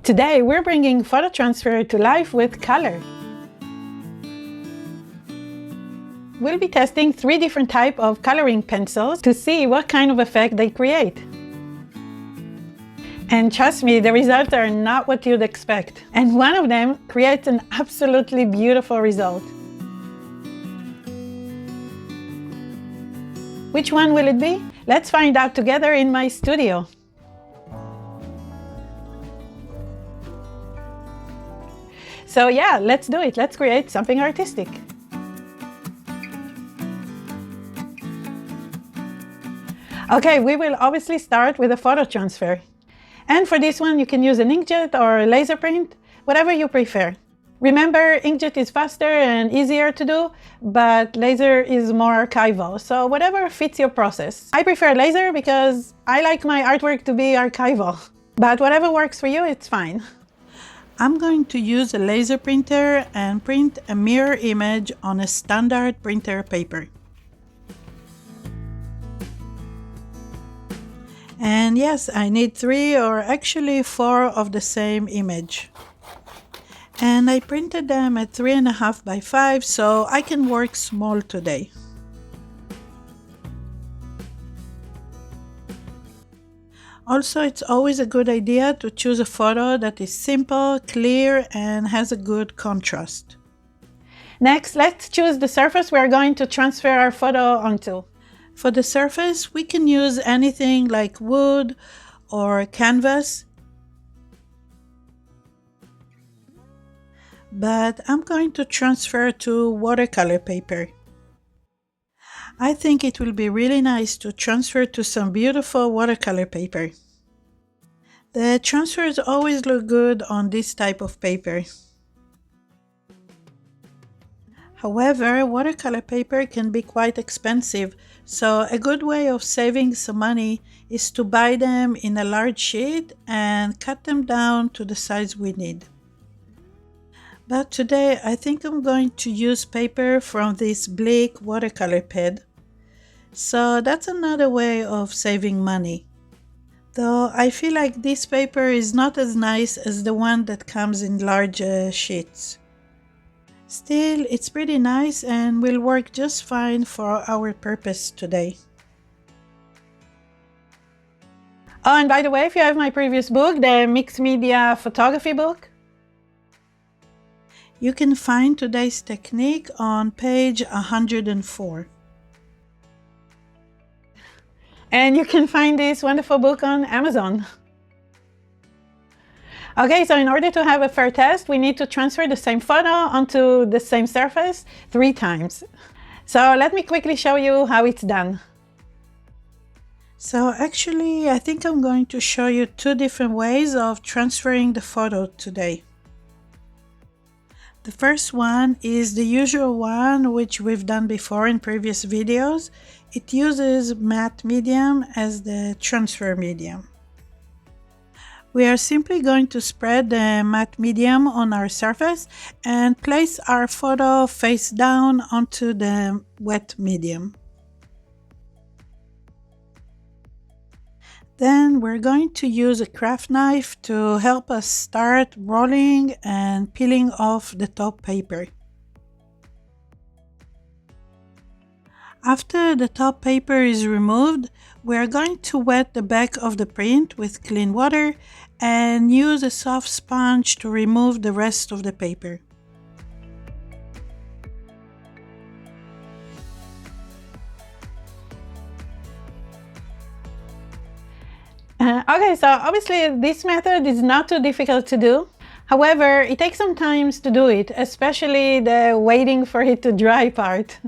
Today we're bringing photo transfer to life with color. We'll be testing 3 different types of coloring pencils to see what kind of effect they create. And trust me, the results are not what you'd expect. And one of them creates an absolutely beautiful result. Which one will it be? Let's find out together in my studio. So yeah, let's do it. Let's create something artistic. Okay, we will obviously start with a photo transfer. And for this one, you can use an inkjet or a laser print, whatever you prefer. Remember, inkjet is faster and easier to do, but laser is more archival, so whatever fits your process. I prefer laser because I like my artwork to be archival, but whatever works for you, it's fine. I'm going to use a laser printer and print a mirror image on a standard printer paper. And yes, I need 3 or actually 4 of the same image. And I printed them at 3.5 by 5, so I can work small today. Also, it's always a good idea to choose a photo that is simple, clear, and has a good contrast. Next, let's choose the surface we are going to transfer our photo onto. For the surface, we can use anything like wood or canvas. But I'm going to transfer to watercolor paper. I think it will be really nice to transfer to some beautiful watercolor paper. The transfers always look good on this type of paper. However, watercolor paper can be quite expensive, so a good way of saving some money is to buy them in a large sheet and cut them down to the size we need. But today I think I'm going to use paper from this Bleak watercolor pad. So that's another way of saving money. Though I feel like this paper is not as nice as the one that comes in large sheets. Still, it's pretty nice and will work just fine for our purpose today. Oh, and by the way, if you have my previous book, the Mixed Media Photography book, you can find today's technique on page 104. And you can find this wonderful book on Amazon. Okay, so in order to have a fair test, we need to transfer the same photo onto the same surface 3 times. So let me quickly show you how it's done. So actually, I think I'm going to show you 2 different ways of transferring the photo today. The first one is the usual one, which we've done before in previous videos. It uses matte medium as the transfer medium. We are simply going to spread the matte medium on our surface and place our photo face down onto the wet medium. Then we're going to use a craft knife to help us start rolling and peeling off the top paper. After the top paper is removed, we are going to wet the back of the print with clean water and use a soft sponge to remove the rest of the paper. Okay, so obviously this method is not too difficult to do. However, it takes some time to do it, especially the waiting for it to dry part.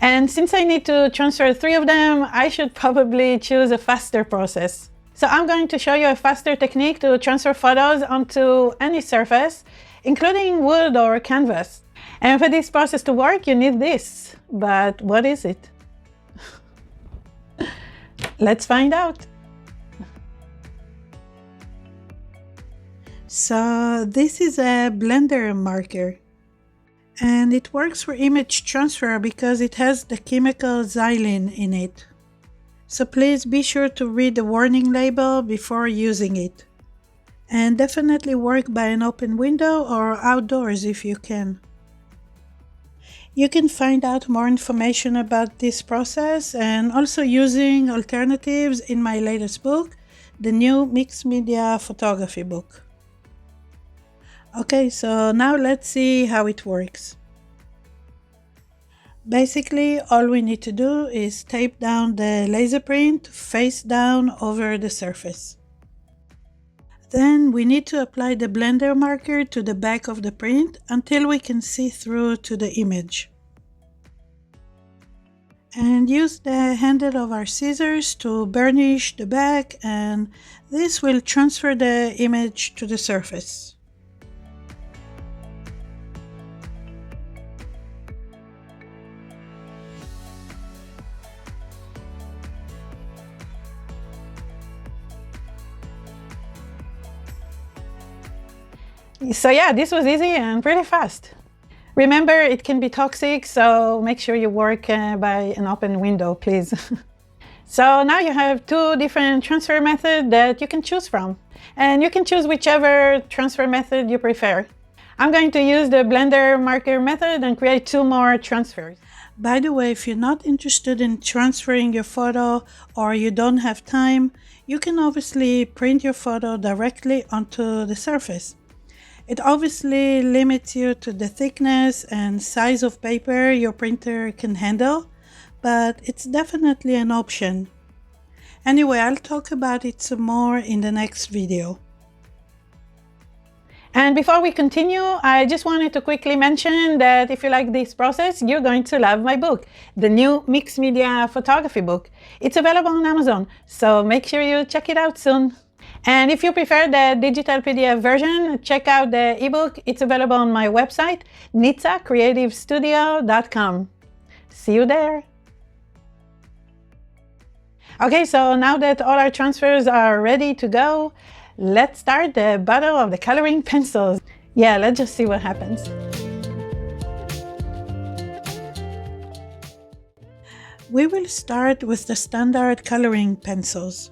And since I need to transfer 3 of them, I should probably choose a faster process. So I'm going to show you a faster technique to transfer photos onto any surface, including wood or canvas. And for this process to work, you need this. But what is it? Let's find out. So this is a blender marker. And it works for image transfer because it has the chemical xylene in it. So please be sure to read the warning label before using it. And definitely work by an open window or outdoors if you can. You can find out more information about this process and also using alternatives in my latest book, the new mixed media photography book. Okay, so now let's see how it works. Basically, all we need to do is tape down the laser print face down over the surface. Then we need to apply the blender marker to the back of the print until we can see through to the image. And use the handle of our scissors to burnish the back, and this will transfer the image to the surface. So yeah, this was easy and pretty fast. Remember, it can be toxic, so make sure you work by an open window, please. So now you have two different transfer methods that you can choose from. And you can choose whichever transfer method you prefer. I'm going to use the blender marker method and create two more transfers. By the way, if you're not interested in transferring your photo or you don't have time, you can obviously print your photo directly onto the surface. It obviously limits you to the thickness and size of paper your printer can handle, but it's definitely an option. Anyway, I'll talk about it some more in the next video. And before we continue, I just wanted to quickly mention that if you like this process, you're going to love my book, the new mixed media photography book. It's available on Amazon, so make sure you check it out soon. And if you prefer the digital PDF version, check out the ebook. It's available on my website, nitsacreativestudio.com. See you there. Okay, so now that all our transfers are ready to go, let's start the battle of the coloring pencils. Yeah, let's just see what happens. We will start with the standard coloring pencils.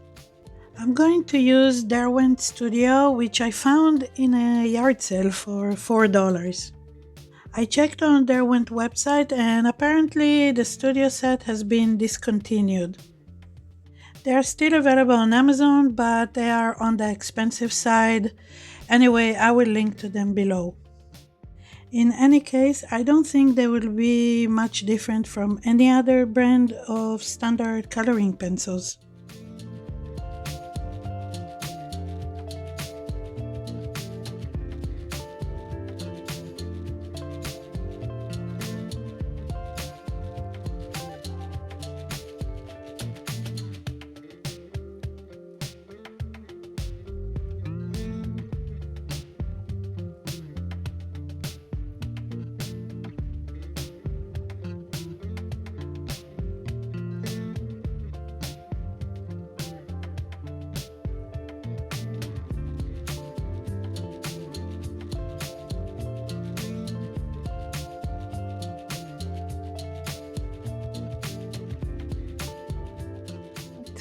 I'm going to use Derwent Studio, which I found in a yard sale for $4. I checked on Derwent website and apparently the studio set has been discontinued. They are still available on Amazon, but they are on the expensive side. Anyway, I will link to them below. In any case, I don't think they will be much different from any other brand of standard coloring pencils.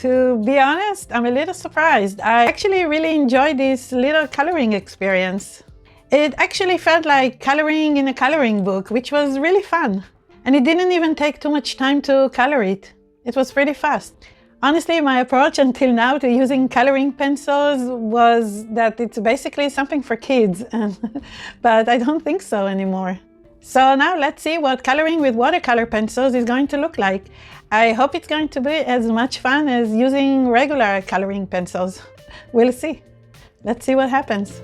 To be honest, I'm a little surprised. I actually really enjoyed this little coloring experience. It actually felt like coloring in a coloring book, which was really fun. And it didn't even take too much time to color it. It was pretty fast. Honestly, my approach until now to using coloring pencils was that it's basically something for kids, but I don't think so anymore. So now let's see what coloring with watercolor pencils is going to look like. I hope it's going to be as much fun as using regular coloring pencils. We'll see. Let's see what happens.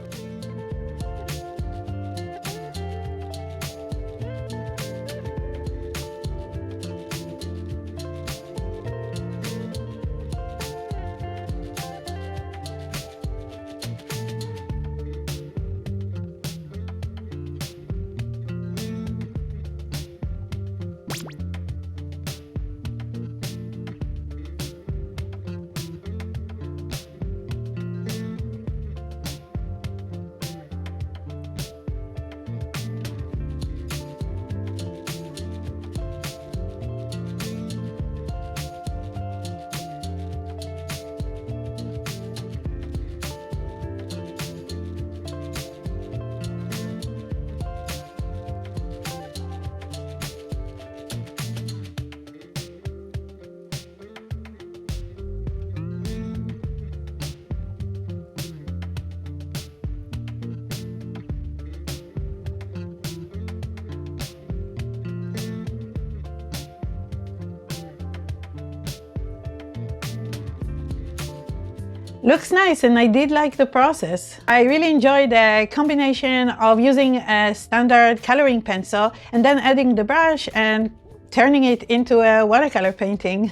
Looks nice, and I did like the process. I really enjoyed the combination of using a standard coloring pencil and then adding the brush and turning it into a watercolor painting.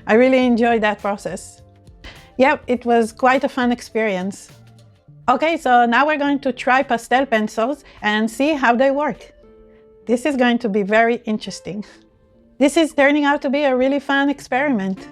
I really enjoyed that process. Yep, it was quite a fun experience. Okay, so now we're going to try pastel pencils and see how they work. This is going to be very interesting. This is turning out to be a really fun experiment.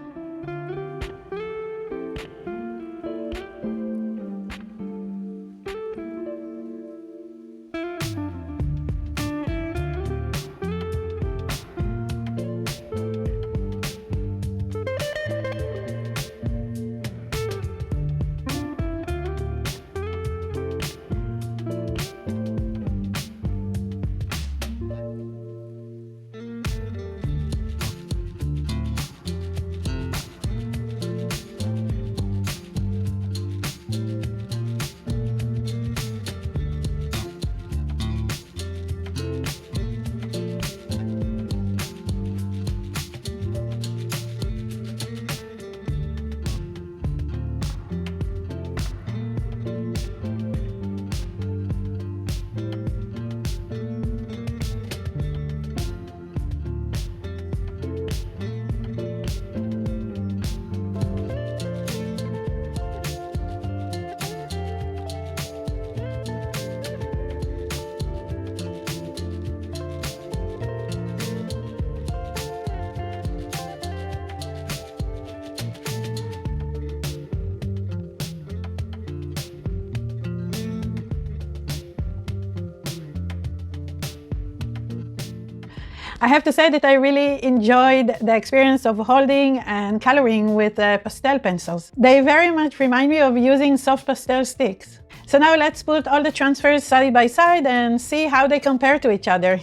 I have to say that I really enjoyed the experience of holding and coloring with pastel pencils. They very much remind me of using soft pastel sticks. So now let's put all the transfers side by side and see how they compare to each other.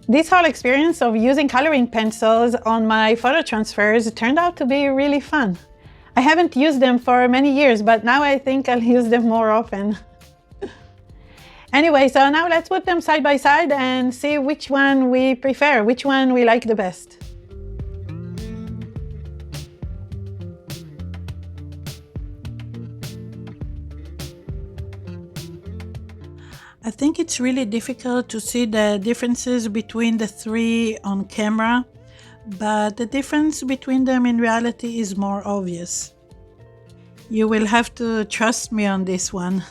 This whole experience of using coloring pencils on my photo transfers turned out to be really fun. I haven't used them for many years, but now I think I'll use them more often. Anyway, so now let's put them side by side and see which one we prefer, which one we like the best. I think it's really difficult to see the differences between the three on camera, but the difference between them in reality is more obvious. You will have to trust me on this one.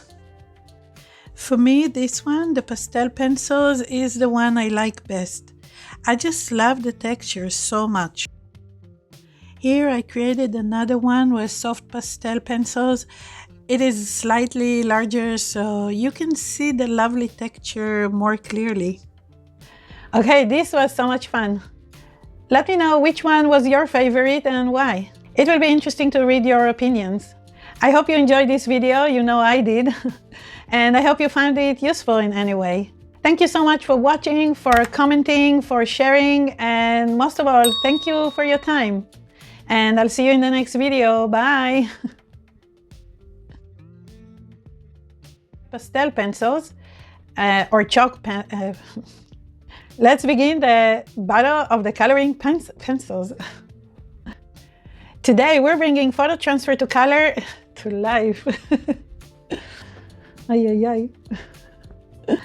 For me, this one, the pastel pencils, is the one I like best. I just love the texture so much. Here I created another one with soft pastel pencils. It is slightly larger, so you can see the lovely texture more clearly. Okay, this was so much fun. Let me know which one was your favorite and why. It will be interesting to read your opinions. I hope you enjoyed this video, you know I did. And I hope you found it useful in any way. Thank you so much for watching, for commenting, for sharing, and most of all, thank you for your time. And I'll see you in the next video. Bye! Pastel pencils, or chalk pen. Let's begin the battle of the coloring pencils. Today we're bringing photo transfer to color to life. Ay, ay, ay.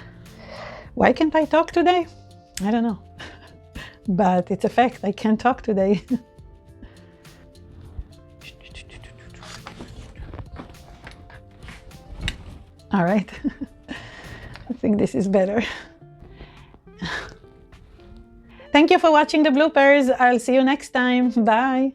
Why can't I talk today? I don't know. But it's a fact, I can't talk today. All right. I think this is better. Thank you for watching the bloopers. I'll see you next time. Bye.